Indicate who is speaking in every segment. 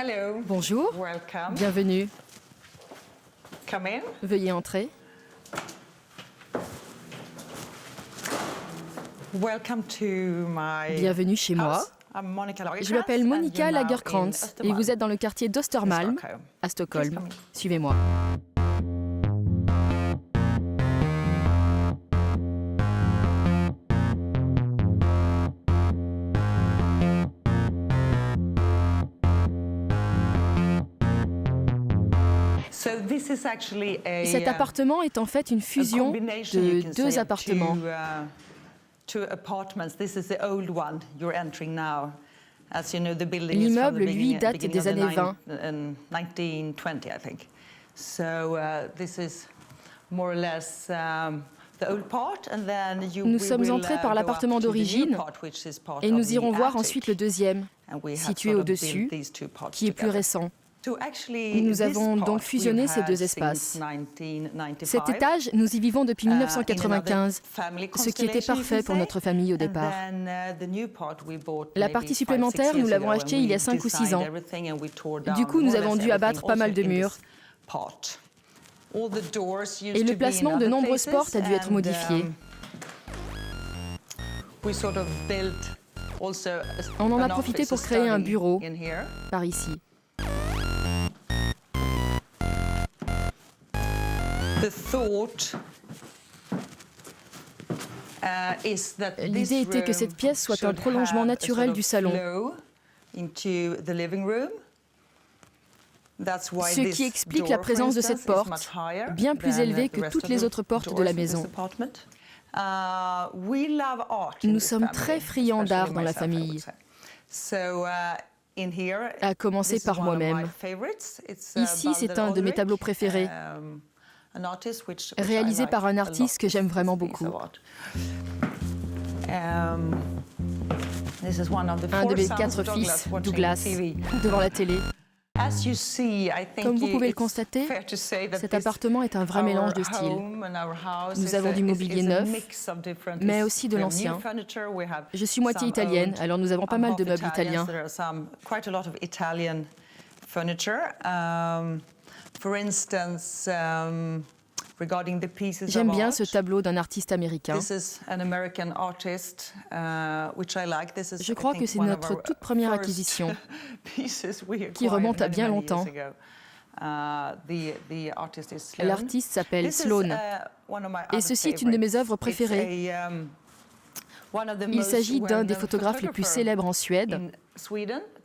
Speaker 1: Hello.
Speaker 2: Bonjour,
Speaker 1: Welcome.
Speaker 2: bienvenue.
Speaker 1: Come in.
Speaker 2: Veuillez entrer.
Speaker 1: Welcome to my
Speaker 2: Bienvenue chez moi.
Speaker 1: house. I'm Monica Lagercrantz,
Speaker 2: Je m'appelle
Speaker 1: and
Speaker 2: Monica
Speaker 1: you're now
Speaker 2: Lagercrantz
Speaker 1: in
Speaker 2: et
Speaker 1: Östermalm,
Speaker 2: vous êtes dans le quartier d'Östermalm,
Speaker 1: Stockholm.
Speaker 2: à
Speaker 1: Please
Speaker 2: Stockholm.
Speaker 1: come in.
Speaker 2: Suivez-moi.
Speaker 1: So this is actually a
Speaker 2: Cet appartement est en fait une fusion
Speaker 1: combination, you
Speaker 2: de
Speaker 1: can
Speaker 2: deux
Speaker 1: say, of
Speaker 2: appartements.
Speaker 1: two apartments. This is the old one you're entering now. As you know, the building
Speaker 2: L'immeuble,
Speaker 1: is from the
Speaker 2: lui, date
Speaker 1: beginning
Speaker 2: des
Speaker 1: of the
Speaker 2: années 20.
Speaker 1: 1920, I think. So this is more or less the old part, and then
Speaker 2: Nous sommes entrés par l'appartement d'origine et nous irons voir ensuite le deuxième, situé au-dessus, qui est plus récent. Nous avons donc fusionné ces deux espaces. Cet étage, nous y vivons depuis 1995, ce qui était parfait pour notre famille au départ. La partie supplémentaire, nous l'avons achetée il y a 5 ou 6 ans. Du coup, nous avons dû abattre pas mal de murs. Et le placement de nombreuses portes a dû être modifié. On en a profité pour créer un bureau par ici. L'idée était que cette pièce soit un prolongement naturel du salon, ce qui explique la présence de cette porte, bien plus élevée que toutes les autres portes de la maison. Nous sommes très friands d'art dans la famille, à commencer par moi-même. Ici, c'est un de mes tableaux préférés, réalisé par un artiste que j'aime vraiment beaucoup. Un de mes 4 fils, Douglas, devant la télé. Comme vous pouvez le constater, cet appartement est un vrai mélange de styles. Nous avons du mobilier neuf, mais aussi de l'ancien. Je suis moitié italienne, alors nous avons pas mal de meubles italiens. J'aime bien ce tableau d'un artiste américain. Je crois que c'est notre toute première acquisition, qui remonte à bien longtemps. L'artiste s'appelle Sloan, et ceci est une de mes œuvres préférées. Il s'agit d'un des photographes les plus célèbres en Suède,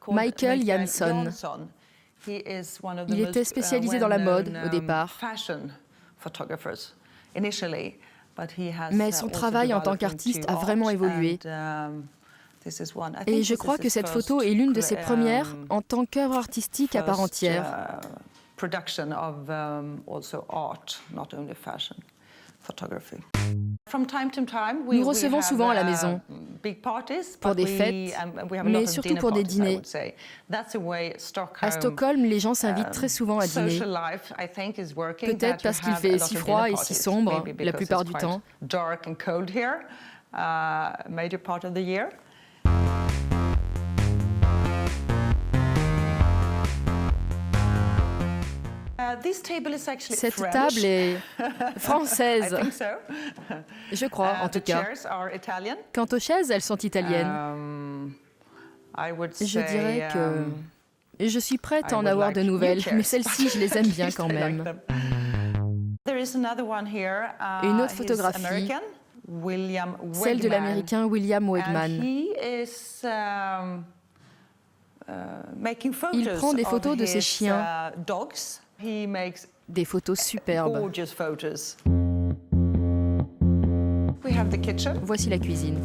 Speaker 2: Michael Jansson. Il était spécialisé dans la mode au départ. Mais son travail en tant qu'artiste a vraiment évolué. Et je crois que cette photo est l'une de ses premières en tant qu'œuvre artistique à part entière. Nous recevons souvent à la maison, pour des fêtes, mais surtout pour des dîners. À Stockholm, les gens s'invitent très souvent à dîner. Peut-être parce qu'il fait si froid et si sombre la plupart du temps. Cette table est française, je crois en tout cas. Quant aux chaises, elles sont italiennes. Je dirais que je suis prête à en avoir de nouvelles, mais celles-ci, je les aime bien quand même. Une autre photographie, celle de l'Américain William Wegman. Il prend des photos de ses chiens, des photos superbes. Voici la cuisine.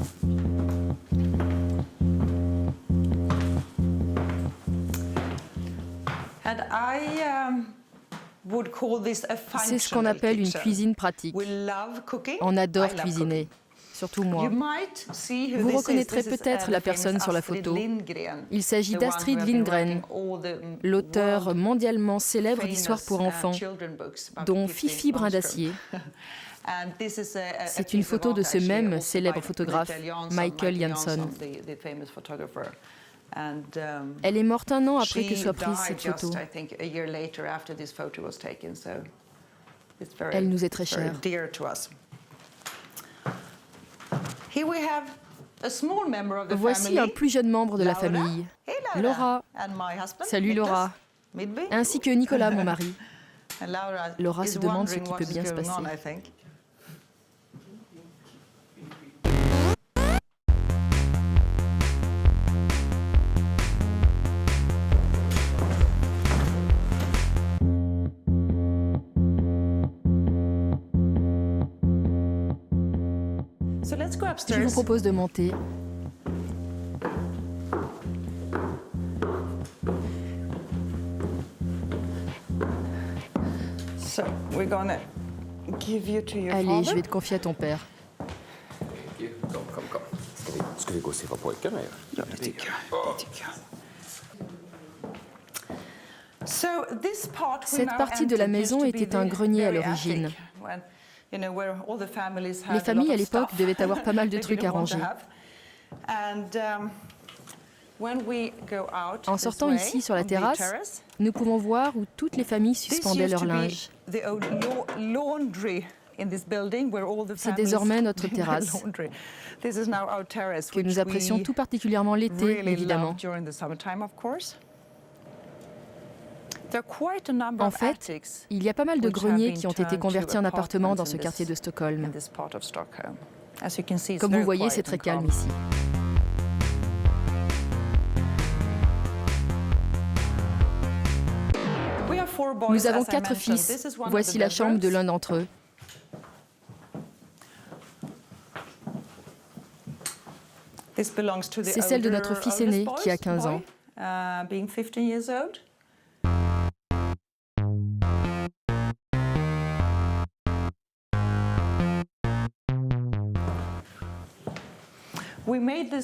Speaker 2: C'est ce qu'on appelle une cuisine pratique. On adore cuisiner, surtout moi. Vous reconnaîtrez peut-être la personne sur la photo. Il s'agit d'Astrid Lindgren, l'auteur mondialement célèbre d'histoires pour enfants, dont Fifi Brin d'Acier. C'est une photo de ce même célèbre photographe, Michael Jansson. Elle est morte un an après que soit prise cette photo. Elle nous est très chère. Voici un plus jeune membre de la famille, Laura. Salut Laura. Ainsi que Nicolas, mon mari. Laura se demande ce qui peut bien se passer. Je vous propose de monter. Allez, je vais te confier à ton père.
Speaker 3: Ska vi gå och se vad pojkarna gör?
Speaker 1: Ja, det tycker jag.
Speaker 2: Cette partie de la maison était un grenier à l'origine. Les familles à l'époque devaient avoir pas mal de trucs à ranger. En sortant ici sur la terrasse, nous pouvons voir où toutes les familles suspendaient leur linge. C'est désormais notre terrasse, que nous apprécions tout particulièrement l'été, évidemment. En fait, il y a pas mal de greniers qui ont été convertis en appartements dans ce quartier de Stockholm. Comme vous voyez, c'est très calme ici. Nous avons 4 fils. Voici la chambre de l'un d'entre eux. C'est celle de notre fils aîné qui a 15 ans.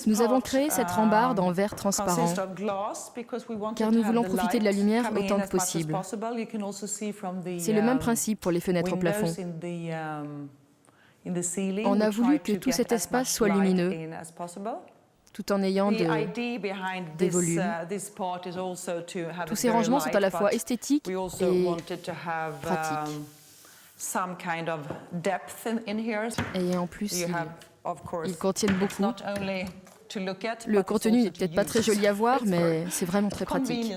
Speaker 2: Nous avons créé cette rambarde en verre transparent car nous voulons profiter de la lumière autant que possible. C'est le même principe pour les fenêtres au plafond. On a voulu que tout cet espace soit lumineux, tout en ayant des volumes. Tous ces rangements sont à la fois esthétiques et pratiques. Et en plus, ils contiennent beaucoup. Le contenu n'est peut-être pas très joli à voir, mais c'est vraiment très pratique.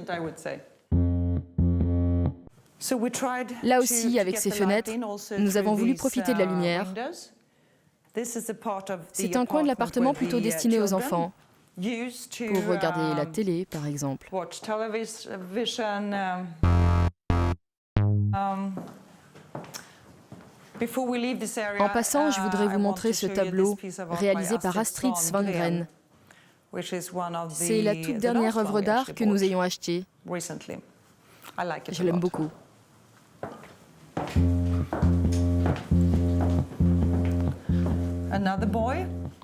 Speaker 2: Là aussi, avec ces fenêtres, nous avons voulu profiter de la lumière. C'est un coin de l'appartement plutôt destiné aux enfants, pour regarder la télé, par exemple. En passant, je voudrais vous montrer ce tableau réalisé par Astrid Svanggren. C'est la toute dernière œuvre d'art que nous ayons achetée. Je l'aime beaucoup.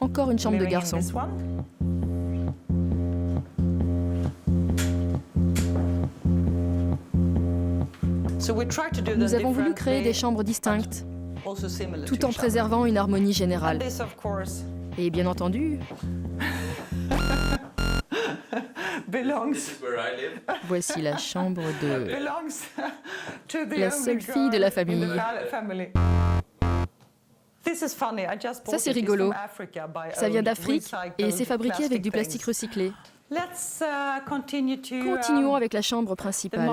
Speaker 2: Encore une chambre de garçon. Nous avons voulu créer des chambres distinctes, tout en préservant une harmonie générale. Et bien entendu, voici la chambre de la seule fille de la famille. Ça, c'est rigolo. Ça vient d'Afrique et c'est fabriqué avec du plastique recyclé. Continuons avec la chambre principale.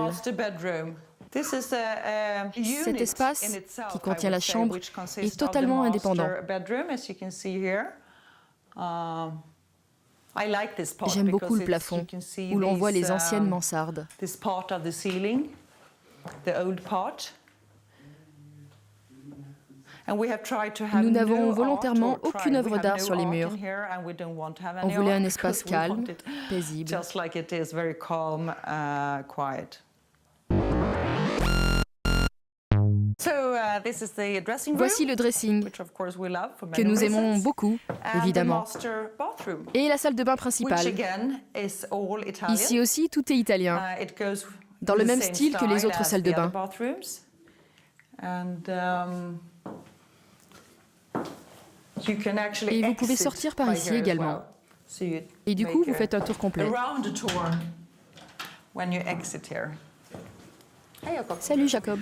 Speaker 2: Cet espace, qui contient la chambre, est totalement indépendant. J'aime beaucoup le plafond, où l'on voit les anciennes mansardes. Nous n'avons volontairement aucune œuvre d'art sur les murs. On voulait un espace calme, paisible. Voici le dressing, que nous aimons beaucoup, évidemment. Et la salle de bain principale. Ici aussi, tout est italien, dans le même style que les autres salles de bain. Et vous pouvez sortir par ici également. Et du coup, vous faites un tour complet. Salut Jacob.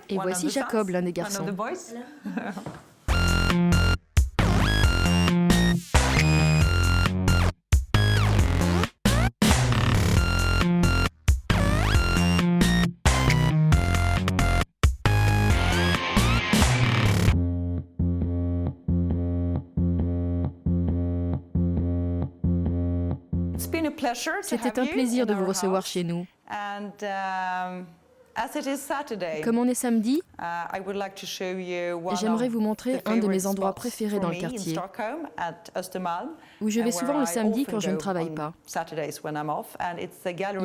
Speaker 2: Et voici Jacob, l'un des garçons. C'était un plaisir de vous recevoir chez nous. Comme on est samedi, j'aimerais vous montrer un de mes endroits préférés dans le quartier, où je vais souvent le samedi quand je ne travaille pas. Il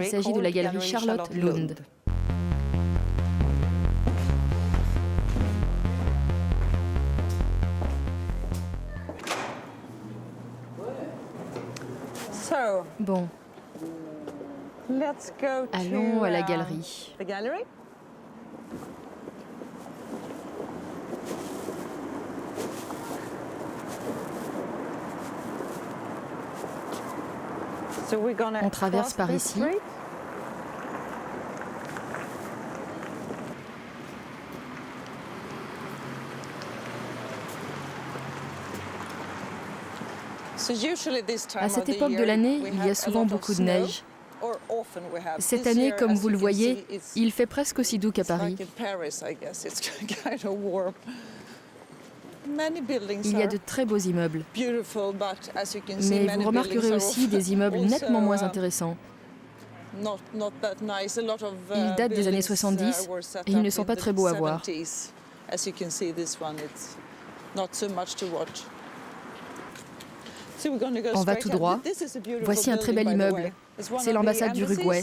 Speaker 2: s'agit de la galerie Charlotte Lund. Bon, allons à la galerie. On traverse par ici. À cette époque de l'année, il y a souvent beaucoup de neige. Cette année, comme vous le voyez, il fait presque aussi doux qu'à Paris. Il y a de très beaux immeubles. Mais vous remarquerez aussi des immeubles nettement moins intéressants. Ils datent des années 70 et ils ne sont pas très beaux à voir. On va tout droit. Voici un très bel immeuble. C'est l'ambassade d'Uruguay.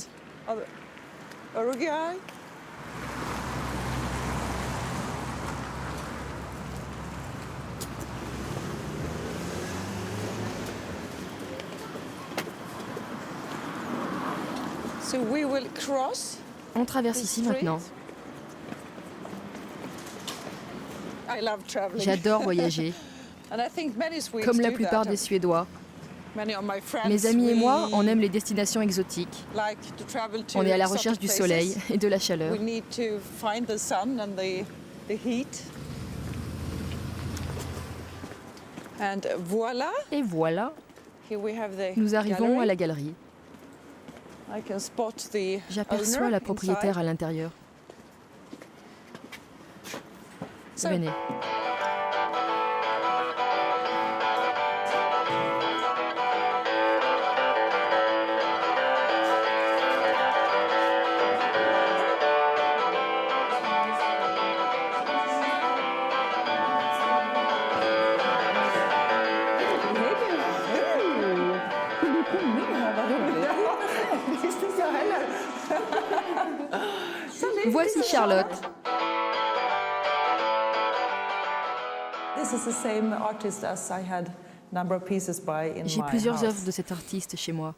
Speaker 2: On traverse ici maintenant. J'adore voyager. Comme la plupart des Suédois. Mes amis et moi, on aime les destinations exotiques. On est à la recherche du soleil et de la chaleur. Et voilà, nous arrivons à la galerie. J'aperçois la propriétaire à l'intérieur. Venez. Voici Charlotte. J'ai plusieurs œuvres de cet artiste chez moi.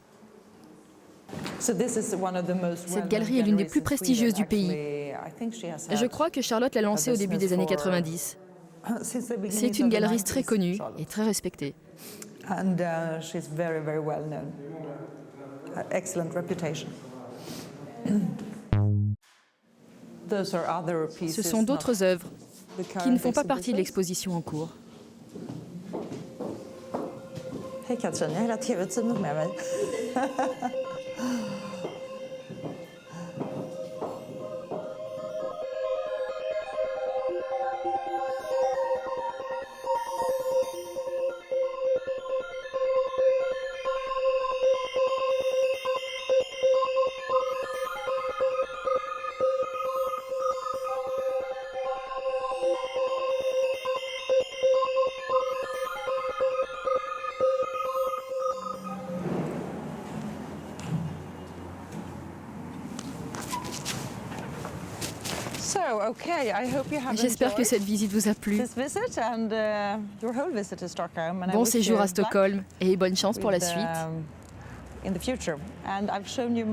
Speaker 2: Cette galerie est l'une des plus prestigieuses du pays. Je crois que Charlotte l'a lancée au début des années 90. C'est une galeriste très connue et très respectée. Ce sont d'autres œuvres qui ne font pas partie de l'exposition en cours.
Speaker 1: Hej Katrin, jag har hela TV-teamet med mig.
Speaker 2: J'espère que cette visite vous a plu. Bon séjour à Stockholm et bonne chance pour la suite.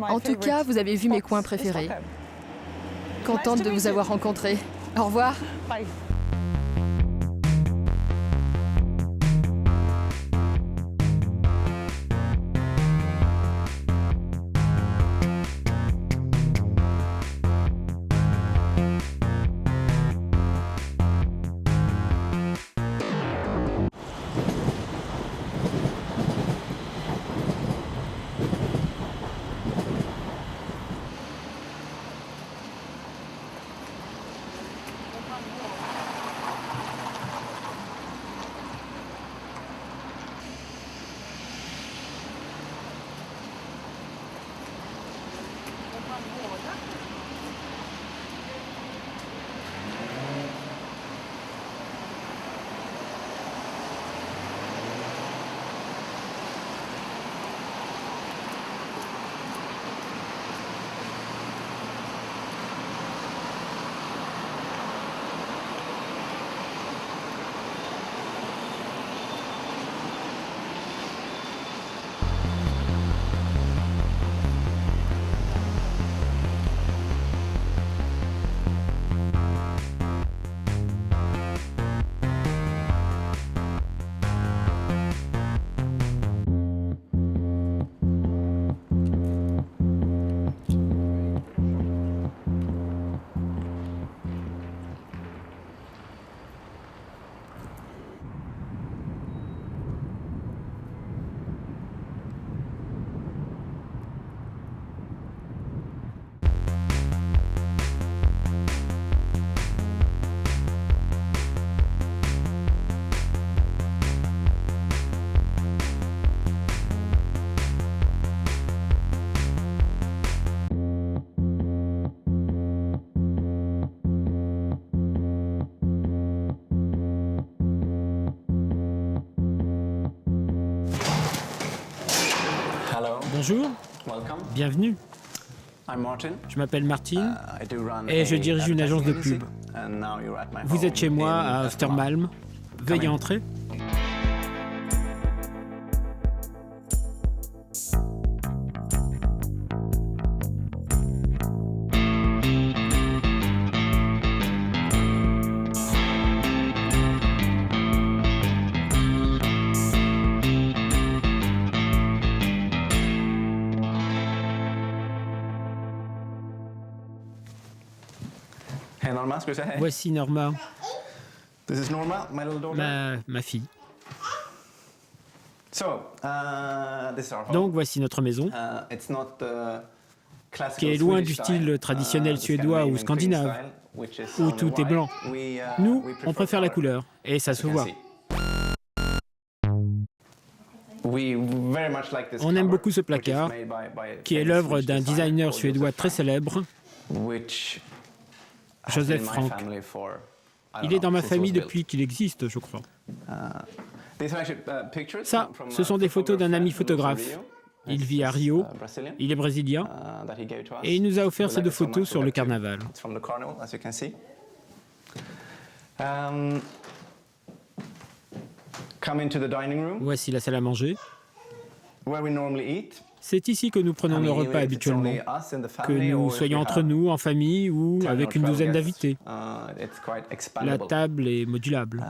Speaker 2: En tout cas, vous avez vu mes coins préférés. Contente de vous avoir rencontré. Au revoir.
Speaker 1: Bye.
Speaker 4: Bonjour, bienvenue. Je m'appelle Martin et je dirige une agence de pub. Vous êtes chez moi à Östermalm. Veuillez entrer. Voici Norma, ma fille. Donc voici notre maison, qui est loin du style traditionnel suédois ou scandinave, où tout est blanc. Nous, on préfère la couleur, et ça se voit. On aime beaucoup ce placard, qui est l'œuvre d'un designer suédois très célèbre, Josef Frank. Il est dans ma famille depuis qu'il existe, je crois. Ça, ce sont des photos d'un ami photographe. Il vit à Rio, il est brésilien, et il nous a offert ces 2 photos sur le carnaval. Voici la salle à manger. C'est ici que nous prenons nos repas habituellement, que nous soyons entre nous, en famille ou avec une douzaine d'invités. La table est modulable.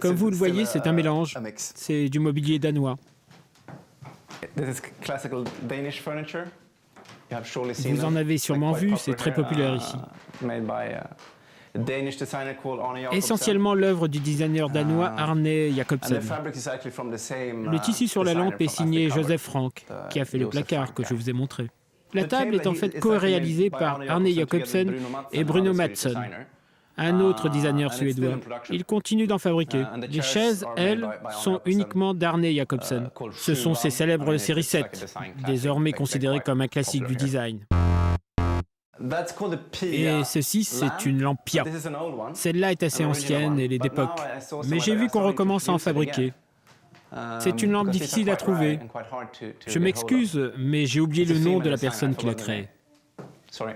Speaker 4: Comme vous le voyez, c'est un mélange. C'est du mobilier danois. Vous en avez sûrement vu, c'est très populaire ici. Essentiellement l'œuvre du designer danois Arne Jacobsen. Le tissu sur la lampe est signé Josef Frank, qui a fait le placard que je vous ai montré. La table est en fait co-réalisée par Arne Jacobsen et Bruno Mattsson, un autre designer suédois. Il continue d'en fabriquer. Les chaises, elles, sont uniquement d'Arne Jacobsen. Ce sont ses célèbres séries 7, désormais considérées comme un classique du design. Et ceci, c'est une lampe Pia. Celle-là est assez ancienne, elle est d'époque. Mais j'ai vu qu'on recommence à en fabriquer. C'est une lampe difficile à trouver. Je m'excuse, mais j'ai oublié le nom de la personne qui l'a créée. Ça,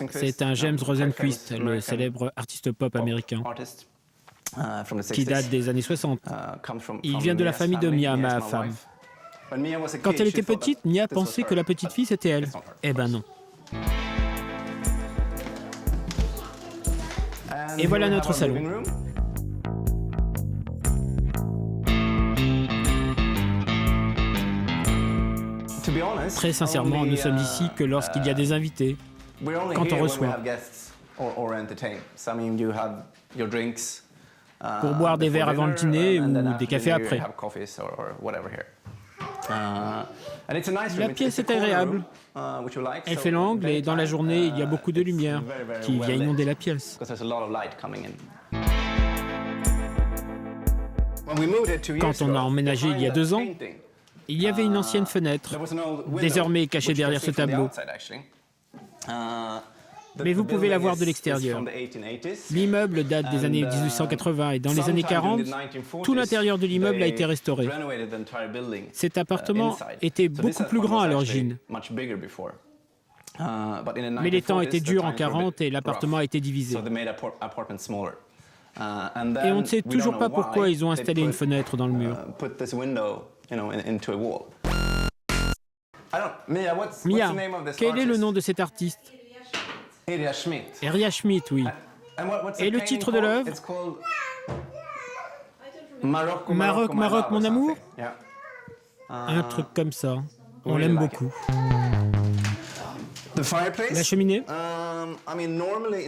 Speaker 4: c'est un James Rosenquist, le célèbre artiste pop américain, qui date des années 60. Il vient de la famille de Mia, ma femme. Quand elle était petite, Mia pensait que la petite fille, c'était elle. Eh ben non. Et voilà notre salon. Très sincèrement, nous sommes ici que lorsqu'il y a des invités, quand on reçoit. Pour boire des verres avant le dîner ou des cafés après. La pièce est agréable. Elle fait l'angle et dans la journée, il y a beaucoup de lumière qui vient inonder la pièce. Quand on a emménagé il y a 2 ans, il y avait une ancienne fenêtre, désormais cachée derrière ce tableau. Mais vous pouvez la voir de l'extérieur. L'immeuble date des années 1880 et dans les années 40, tout l'intérieur de l'immeuble a été restauré. Cet appartement était beaucoup plus grand à l'origine. Mais les temps étaient durs en 40 et l'appartement a été divisé. Et on ne sait toujours pas pourquoi ils ont installé une fenêtre dans le mur. Mia, quel est le nom de cet artiste ? Erja Schmidt, oui. Et le titre de l'œuvre ? Maroc, Maroc, mon amour ? Un truc comme ça. On l'aime beaucoup. La cheminée ?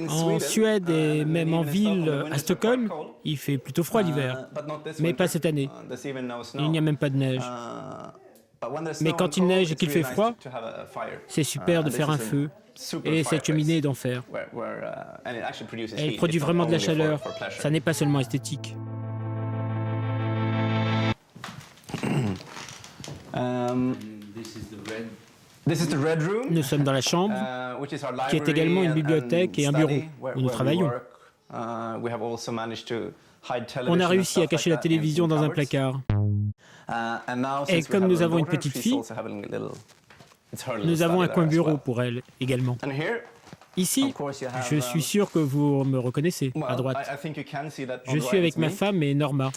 Speaker 4: En Suède et même en ville, à Stockholm, il fait plutôt froid l'hiver. Mais pas cette année. Il n'y a même pas de neige. Mais quand il neige et qu'il fait froid, c'est super de faire un feu. Et cette cheminée est d'enfer. Elle produit vraiment de la chaleur. Ça n'est pas seulement esthétique. Nous sommes dans la chambre, qui est également une bibliothèque et un bureau où nous travaillons. On a réussi à cacher la télévision dans un placard. Et comme nous avons une petite fille, nous avons un coin bureau pour elle également. Ici, je suis sûr que vous me reconnaissez, à droite. Je suis avec ma femme et Norma.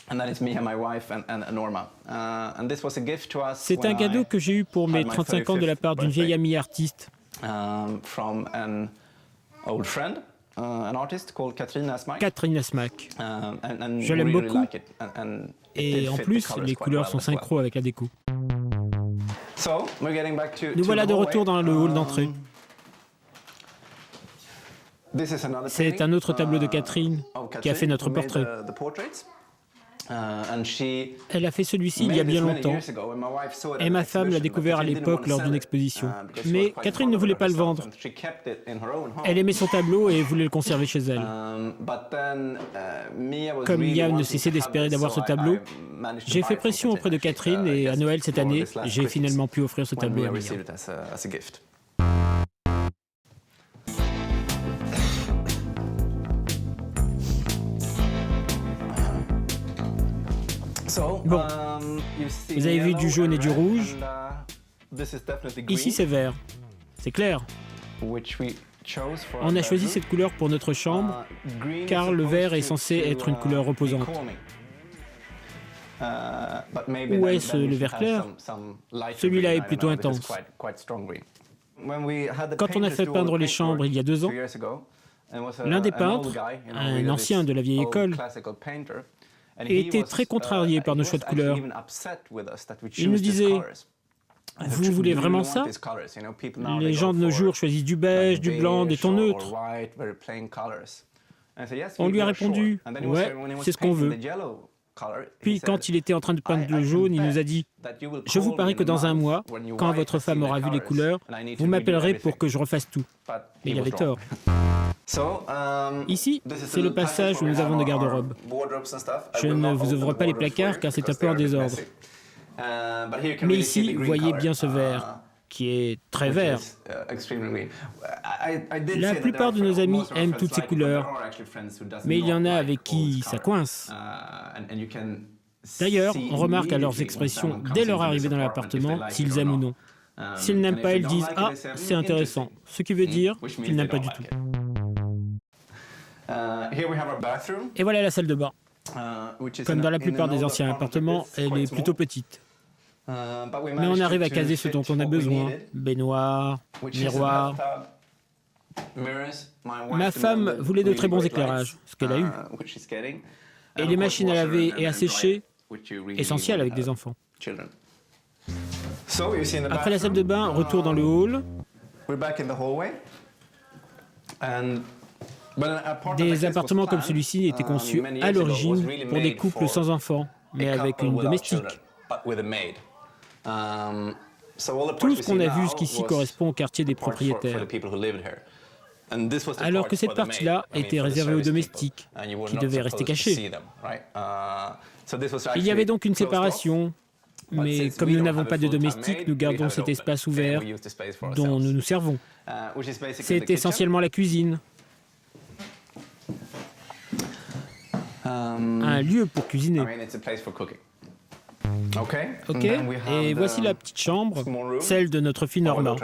Speaker 4: C'est un cadeau que j'ai eu pour mes 35 ans de la part d'une vieille amie artiste. Catherine Asmack. Je l'aime beaucoup. Et en plus, les couleurs sont synchro avec la déco. Nous voilà de retour dans le hall d'entrée. C'est un autre tableau de Catherine qui a fait notre portrait. Elle a fait celui-ci il y a bien longtemps et ma femme l'a découvert à l'époque lors d'une exposition. Mais Catherine ne voulait pas le vendre. Elle aimait son tableau et voulait le conserver chez elle. Comme Mia ne cessait d'espérer d'avoir ce tableau, j'ai fait pression auprès de Catherine et à Noël cette année, j'ai finalement pu offrir ce tableau à Mia. Bon, vous avez vu du jaune et du rouge. Ici, c'est vert. C'est clair. On a choisi cette couleur pour notre chambre, car le vert est censé être une couleur reposante. Ou est-ce le vert clair? Celui-là est plutôt intense. Quand on a fait peindre les chambres il y a 2 ans, l'un des peintres, un ancien de la vieille école, était très contrarié par nos choix de couleurs. Il nous disait « Vous voulez vraiment ça? Les gens de nos jours choisissent du beige, du blanc, des tons neutres. » On lui a répondu « Ouais, c'est ce qu'on veut. » Puis quand il était en train de peindre le jaune, il nous a dit « Je vous parie que dans un mois, quand votre femme aura vu les couleurs, vous m'appellerez pour que je refasse tout. » Mais il avait tort. Ici, c'est le passage où nous avons nos garde-robes. Je ne vous ouvre pas les placards car c'est un peu en désordre. Mais ici, vous voyez bien ce vert, qui est très vert. La plupart de nos amis aiment toutes ces couleurs, mais il y en a avec qui ça coince. D'ailleurs, on remarque à leurs expressions dès leur arrivée dans l'appartement s'ils aiment ou non. S'ils n'aiment pas, ils disent « Ah, c'est intéressant », ce qui veut dire qu'ils n'aiment pas du tout. Et voilà la salle de bain. Comme dans la plupart des anciens appartements, elle est plutôt petite. Mais on arrive à caser ce dont on a besoin. Baignoire, miroir. Ma femme voulait de très bons éclairages, ce qu'elle a eu. Et les machines à laver et à sécher, essentielles avec des enfants. Après la salle de bain, retour dans le hall. Des appartements comme celui-ci étaient conçus à l'origine pour des couples sans enfants, mais avec une domestique. Tout ce qu'on a vu jusqu'ici correspond au quartier des propriétaires. Alors que cette partie-là était réservée aux domestiques, qui devaient rester cachés. Il y avait donc une séparation, mais comme nous n'avons pas de domestiques, nous gardons cet espace ouvert dont nous nous servons. C'est essentiellement la cuisine. Un lieu pour cuisiner. Ok, et voici la petite chambre, celle de notre fille Norma.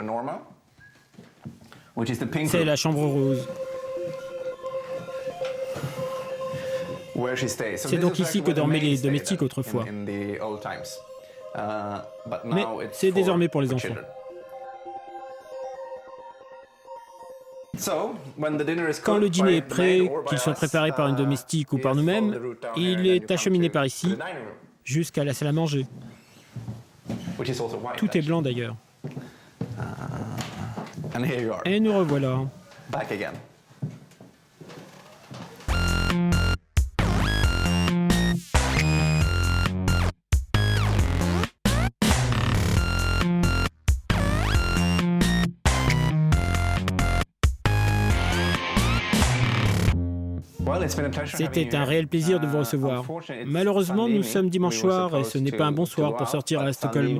Speaker 4: C'est la chambre rose. C'est donc ici que dormaient les domestiques autrefois. Mais c'est désormais pour les enfants. Quand le dîner est prêt, qu'il soit préparé par une domestique ou par nous-mêmes, il est acheminé par ici jusqu'à la salle à manger. Tout est blanc d'ailleurs. Et nous revoilà. C'était un réel plaisir de vous recevoir. Malheureusement, nous sommes dimanche soir et ce n'est pas un bon soir pour sortir à Stockholm.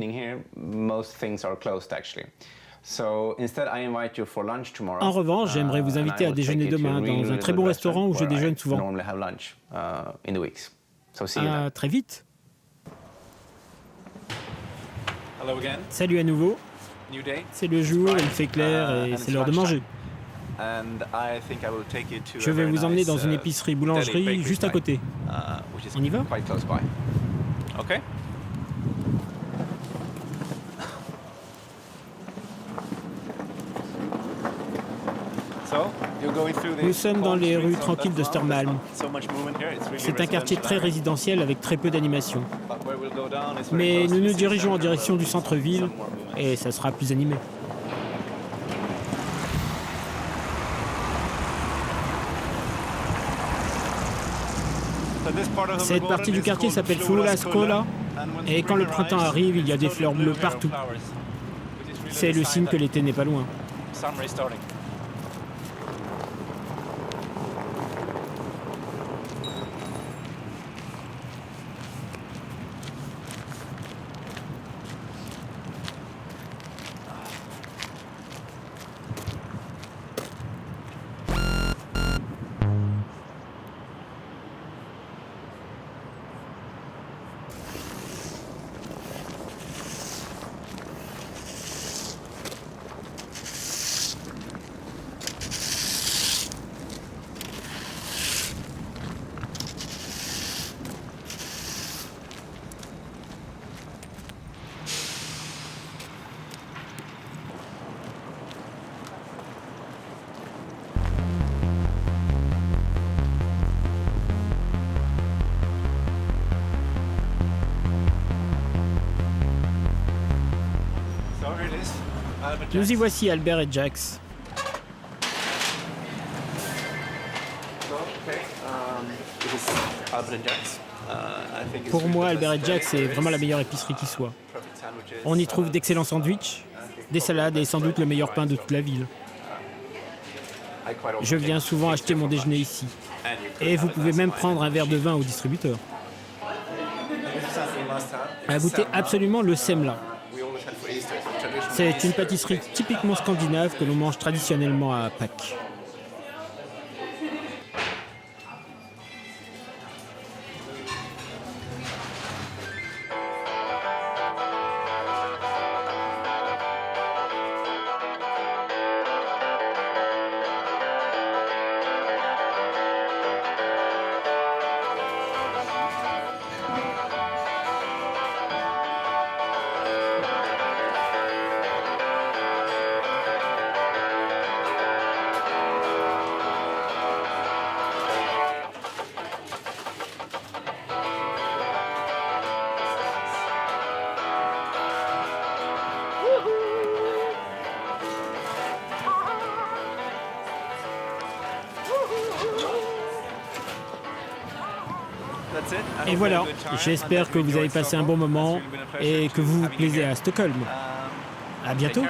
Speaker 4: En revanche, j'aimerais vous inviter à déjeuner demain dans un très bon restaurant où je déjeune souvent. À très vite. Salut à nouveau. C'est le jour, il fait clair et c'est l'heure de manger. Je vais vous emmener dans une épicerie-boulangerie juste à côté. On y va ? Nous sommes dans les rues tranquilles de Sturmalm. C'est un quartier très résidentiel avec très peu d'animation. Mais nous nous dirigeons en direction du centre-ville et ça sera plus animé. Cette partie du quartier s'appelle Fulla Scola et quand le printemps arrive, il y a des fleurs bleues partout. C'est le signe que l'été n'est pas loin. Nous y voici, Albert et Jax. Pour moi, Albert et Jax, c'est vraiment la meilleure épicerie qui soit. On y trouve d'excellents sandwichs, des salades et sans doute le meilleur pain de toute la ville. Je viens souvent acheter mon déjeuner ici. Et vous pouvez même prendre un verre de vin au distributeur. Goûtez absolument le semla. C'est une pâtisserie typiquement scandinave que l'on mange traditionnellement à Pâques. Et voilà, j'espère que vous avez passé un bon moment et que vous vous plaisez à Stockholm. À bientôt.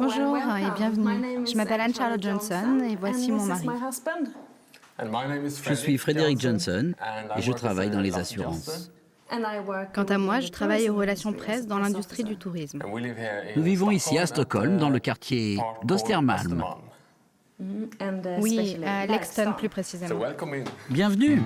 Speaker 5: Bonjour et bienvenue. Je m'appelle Anne-Charlotte Johnson et voici mon mari.
Speaker 6: Je suis Frédéric Johnson et je travaille dans les assurances.
Speaker 5: Quant à moi, je travaille aux relations presse dans l'industrie du tourisme.
Speaker 6: Nous vivons ici à Stockholm, dans le quartier d'Östermalm.
Speaker 5: Oui, à Lexton plus précisément.
Speaker 6: Bienvenue!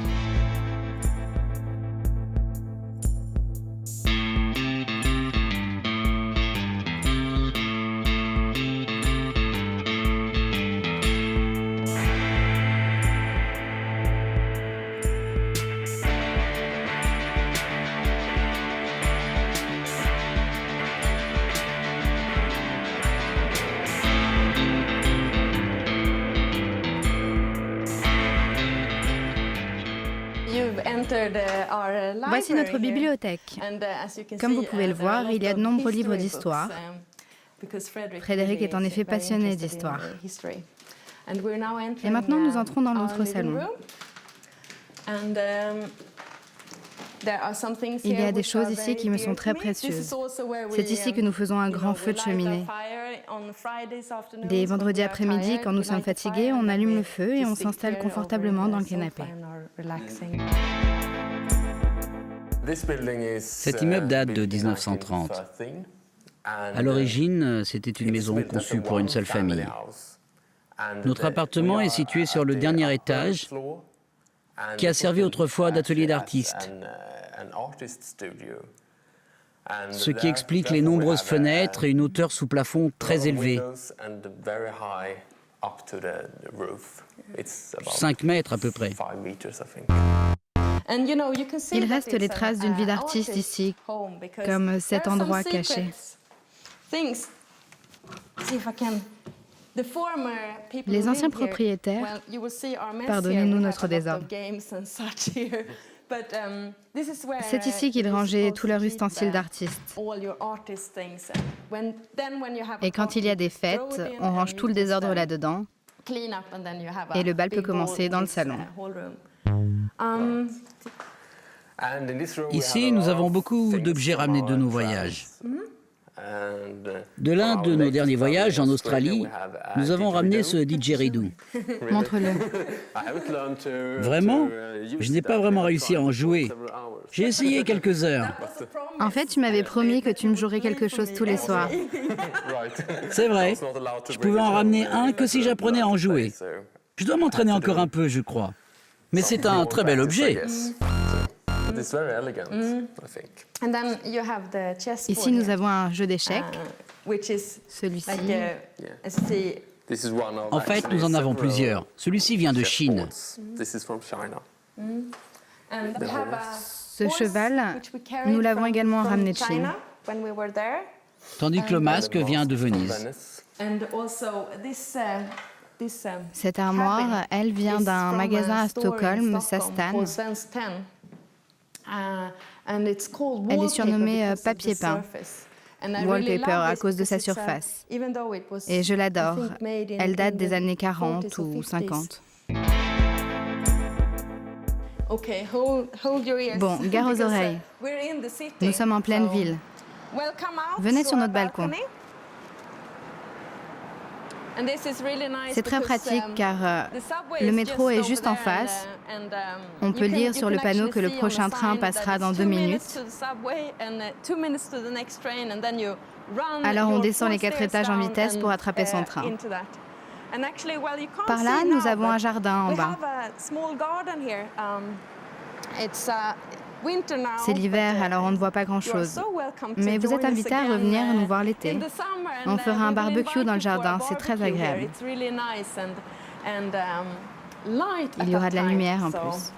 Speaker 5: Voici notre bibliothèque. Comme vous pouvez le voir, il y a de nombreux livres d'histoire. Frédéric est en effet passionné d'histoire. Et maintenant, nous entrons dans notre salon. Il y a des choses ici qui me sont très précieuses. C'est ici que nous faisons un grand feu de cheminée. Des vendredis après-midi, quand nous sommes fatigués, on allume le feu et on s'installe confortablement dans le canapé.
Speaker 6: Cet immeuble date de 1930. À l'origine, c'était une maison conçue pour une seule famille. Notre appartement est situé sur le dernier étage, qui a servi autrefois d'atelier d'artiste. Ce qui explique les nombreuses fenêtres et une hauteur sous plafond très élevée. 5 mètres à peu près.
Speaker 5: Il reste les traces d'une vie d'artiste ici, comme cet endroit caché. Les anciens propriétaires, pardonnez-nous notre désordre. C'est ici qu'ils rangeaient tous leurs ustensiles d'artistes. Et quand il y a des fêtes, on range tout le désordre là-dedans. Et le bal peut commencer dans le salon.
Speaker 6: Ici, nous avons beaucoup d'objets ramenés de nos voyages. De l'un de nos derniers voyages en Australie, nous avons ramené ce didgeridoo.
Speaker 5: Montre-le.
Speaker 6: Vraiment? Je n'ai pas vraiment réussi à en jouer. J'ai essayé quelques heures.
Speaker 5: En fait, tu m'avais promis que tu me jouerais quelque chose tous les soirs.
Speaker 6: C'est vrai. Je pouvais en ramener un que si j'apprenais à en jouer. Je dois m'entraîner encore un peu, je crois. Mais c'est un très bel objet.
Speaker 5: Ici, nous avons un jeu d'échecs. Celui-ci.
Speaker 6: En fait, nous en avons plusieurs. Celui-ci vient de Chine.
Speaker 5: Ce cheval, nous l'avons également ramené de Chine.
Speaker 6: Tandis que le masque vient de Venise.
Speaker 5: Cette armoire, elle vient d'un magasin à Stockholm, Sastan. Elle est surnommée papier peint, wallpaper, à cause de sa surface. Et je l'adore. Elle date des années 40 ou 50. Bon, gare aux oreilles. Nous sommes en pleine ville. Venez sur notre balcon. C'est très pratique car le métro est juste en face. On peut lire sur le panneau que le prochain train passera dans 2 minutes. Alors on descend les 4 étages en vitesse pour attraper son train. Par là, nous avons un jardin en bas. C'est l'hiver, alors on ne voit pas grand-chose. Mais vous êtes invités à revenir nous voir l'été. On fera un barbecue dans le jardin, c'est très agréable. Il y aura de la lumière en plus.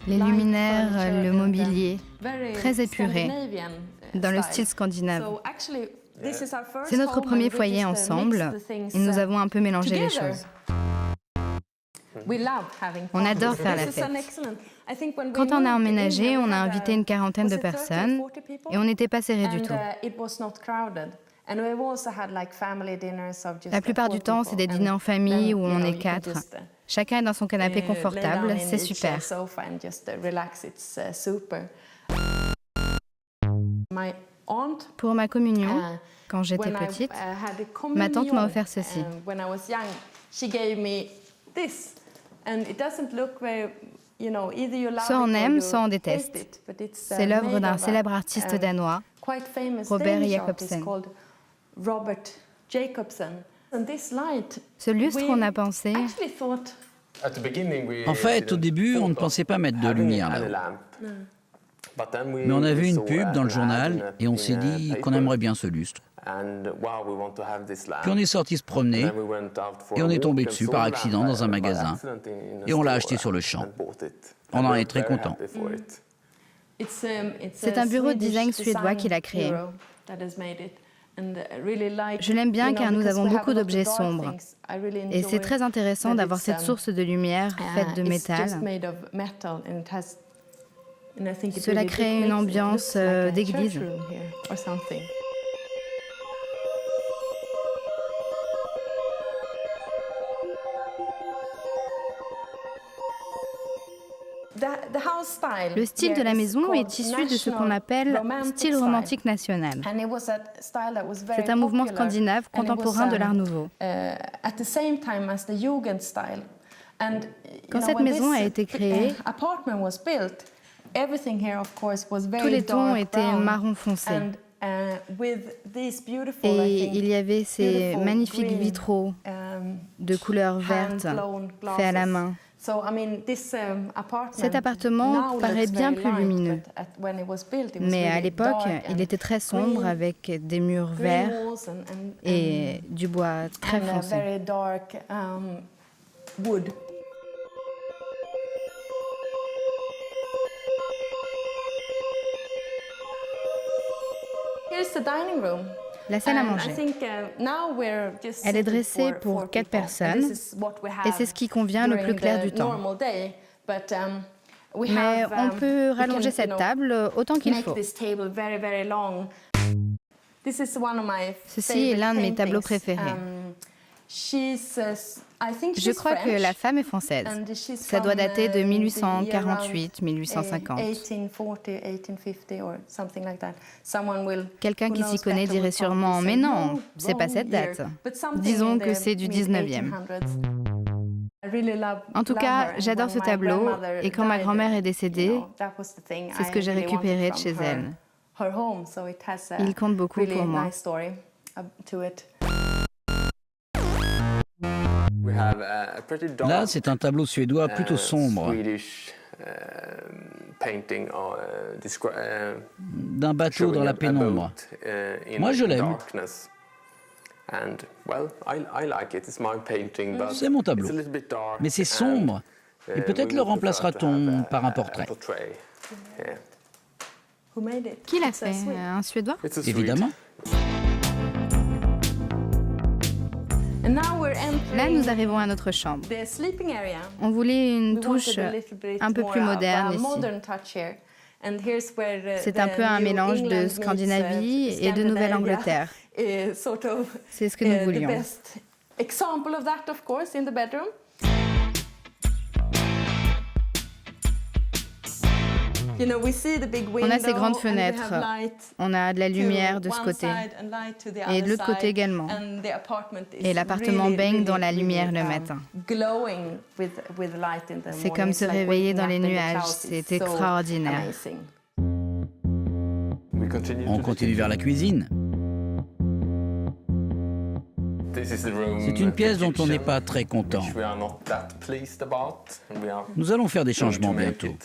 Speaker 5: Les luminaires, le mobilier, très épuré, dans le style scandinave. C'est notre premier foyer ensemble et nous avons un peu mélangé les choses. On adore faire la fête. Quand on a emménagé, on a invité une 40aine de personnes et on n'était pas serré du tout. La plupart du temps, c'est des dîners en famille où on est 4. Chacun est dans son canapé confortable, c'est super. Pour ma communion, quand j'étais petite, ma tante m'a offert ceci. Soit on aime, soit on déteste. C'est l'œuvre d'un célèbre artiste danois, Robert Jacobsen. Ce lustre, on a pensé...
Speaker 6: En fait, au début, on ne pensait pas mettre de lumière là-haut. Mais on a vu une pub dans le journal et on s'est dit qu'on aimerait bien ce lustre. Puis on est sorti se promener et on est tombé dessus par accident dans un magasin et on l'a acheté sur le champ. On en est très content.
Speaker 5: C'est un bureau de design suédois qui l'a créé. Je l'aime bien car nous avons beaucoup d'objets sombres. Et c'est très intéressant d'avoir cette source de lumière faite de métal. Cela crée une ambiance d'église. Le style de la maison est issu de ce qu'on appelle style romantique national. C'est un mouvement scandinave contemporain de l'Art nouveau. Quand cette maison a été créée, tous les tons étaient marron foncé. Et il y avait ces magnifiques vitraux de couleur verte faits à la main. Cet appartement paraît bien plus lumineux, mais à l'époque, il était très sombre avec des murs verts et du bois très foncé. La salle à manger. Elle est dressée pour 4 personnes et c'est ce qui convient le plus clair du temps. Mais on peut rallonger cette table autant qu'il faut. Ceci est l'un de mes tableaux préférés. Je crois que la femme est française. Ça doit dater de 1848-1850. Quelqu'un qui s'y connaît dirait sûrement « Mais non, c'est pas cette date. Disons que c'est du 19e. » En tout cas, j'adore ce tableau et quand ma grand-mère est décédée, c'est ce que j'ai récupéré de chez elle. Il compte beaucoup pour moi.
Speaker 6: Là, c'est un tableau suédois plutôt sombre, d'un bateau dans la pénombre. Moi, je l'aime. C'est mon tableau, mais c'est sombre, et peut-être le remplacera-t-on par un portrait.
Speaker 5: Qui l'a fait? Un Suédois?
Speaker 6: Évidemment.
Speaker 5: Là, nous arrivons à notre chambre. On voulait une touche un peu plus moderne ici. C'est un peu un mélange de Scandinavie et de Nouvelle-Angleterre. C'est ce que nous voulions. On a ces grandes fenêtres, on a de la lumière de ce côté et de l'autre côté également. Et l'appartement baigne dans la lumière le matin. C'est comme se réveiller dans les nuages, c'est extraordinaire.
Speaker 6: On continue vers la cuisine. C'est une pièce dont on n'est pas très content. Nous allons faire des changements bientôt.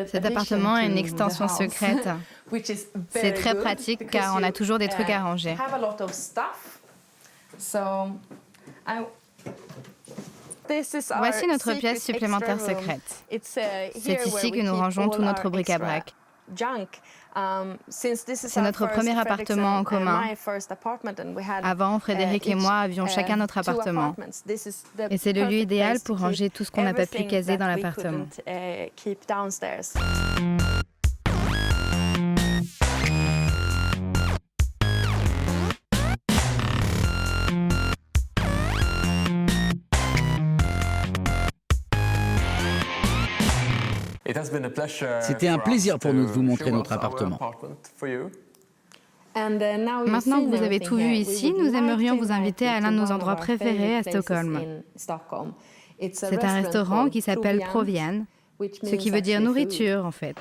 Speaker 5: Cet appartement a une extension secrète. C'est très pratique car on a toujours des trucs à ranger. Voici notre pièce supplémentaire secrète. C'est ici que nous rangeons tout notre bric-à-brac. C'est notre premier appartement en commun. Avant, Frédéric et moi avions chacun notre appartement. Et c'est le lieu idéal pour ranger tout ce qu'on n'a pas pu caser dans l'appartement.
Speaker 6: C'était un plaisir pour nous de vous montrer notre appartement.
Speaker 5: Maintenant que vous avez tout vu ici, nous aimerions vous inviter à l'un de nos endroits préférés à Stockholm. C'est un restaurant qui s'appelle Provian, ce qui veut dire nourriture en fait.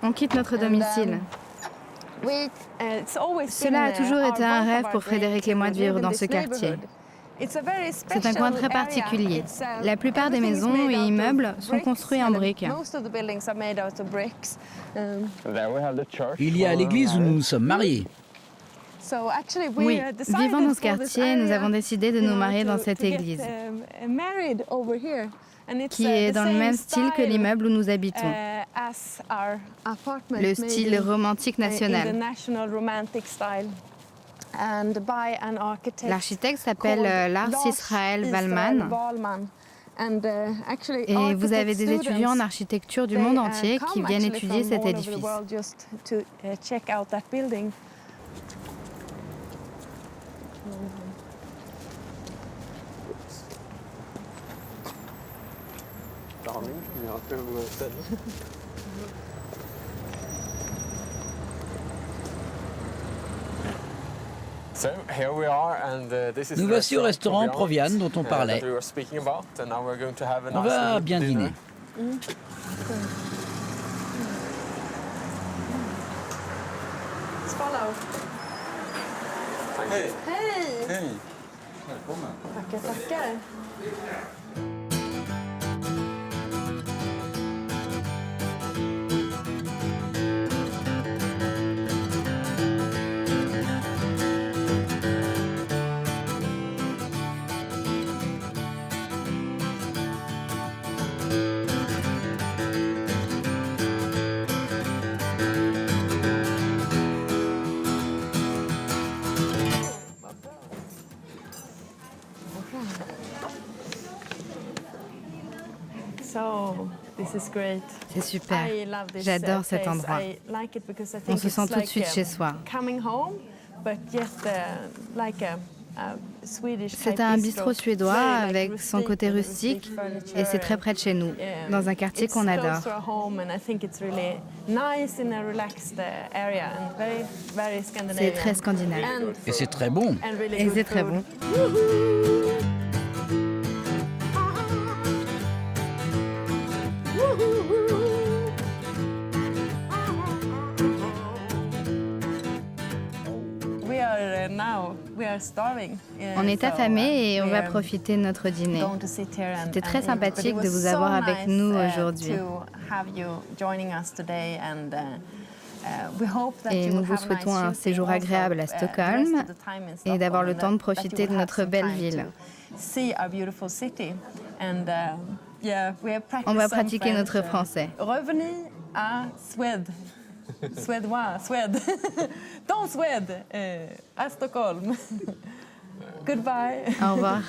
Speaker 5: On quitte notre domicile. Cela a toujours été un rêve pour Frédéric et moi de vivre dans ce quartier. C'est un coin très particulier. La plupart des maisons et immeubles sont construits en briques.
Speaker 6: Il y a l'église où nous nous sommes mariés.
Speaker 5: Oui, vivant dans ce quartier, nous avons décidé de nous marier dans cette église, qui est dans le même style que l'immeuble où nous habitons, le style romantique national. L'architecte s'appelle Lars Israel Wallman. Et vous avez des étudiants en architecture du monde entier qui viennent étudier cet édifice.
Speaker 6: Nous voici au restaurant Provian dont on parlait. On va bien dîner.
Speaker 5: C'est super. J'adore cet endroit. On se sent tout de suite chez soi. C'est un bistrot suédois avec son côté rustique et c'est très près de chez nous, dans un quartier qu'on adore. C'est très scandinave.
Speaker 6: Et c'est très bon.
Speaker 5: Et c'est très bon. On est affamés et on va profiter de notre dîner. C'était très sympathique de vous avoir avec nous aujourd'hui. Et nous vous souhaitons un séjour agréable à Stockholm et d'avoir le temps de profiter de notre belle ville. On va pratiquer notre français.
Speaker 1: Revenez à Suède. Suédois, Suède. Dans Suède, à Stockholm. Goodbye.
Speaker 5: Au revoir.